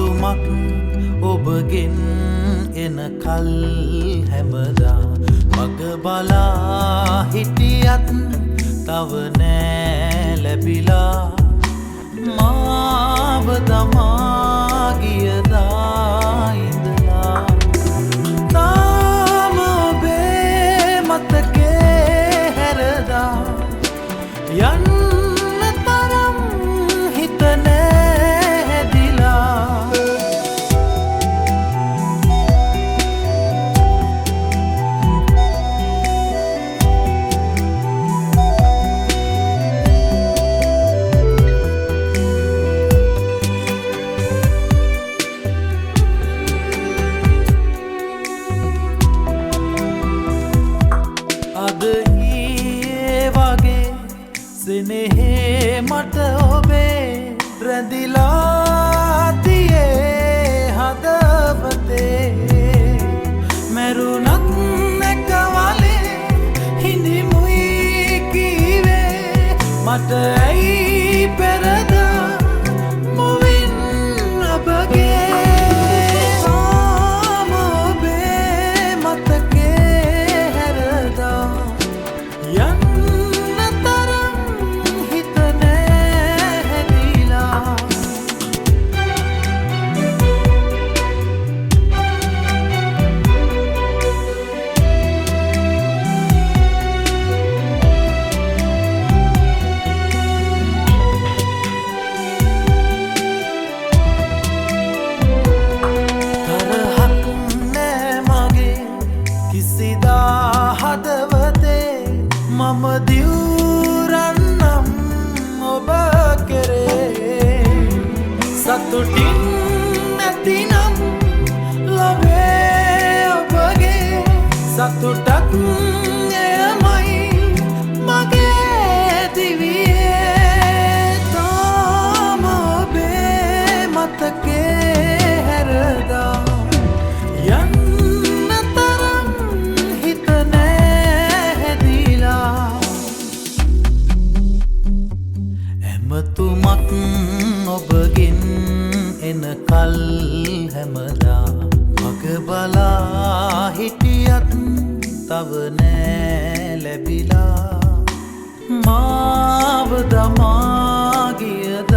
ඇමතුමක් ඔබගෙන් එන කල් හැමදා මග බලා හිටියත් තව නෑ ලැබිලා මාව දමා ගියදා ඉඳලා තාම ඔබේ මතකේ හැරදා යන්න තරම් හිත නෑ හැදිලා සෙනෙහේ මට ඔබේ රැඳිලා තියේ හදවතේ මැරුණත් නැකවලේ හිඳිමුයි කීවේ මට ඇයි පෙරදා මුවින් ඔබගේ තාම ඔබේ මතකේ හැරදා යන්න මම දිවුරන්නම් ඔබ කෙරේ සතුටින් නැතිනම් ලබේ ඔබගේ සතුටක් එයමයි මගේ දිවියේ තාම ඔබේ මතකේ හැරදා ඇමතුමක් ඔබගෙන් එන කල් හැමදා මග බලා හිටියත් තව නෑ ලැබිලා මාව දමා ගියද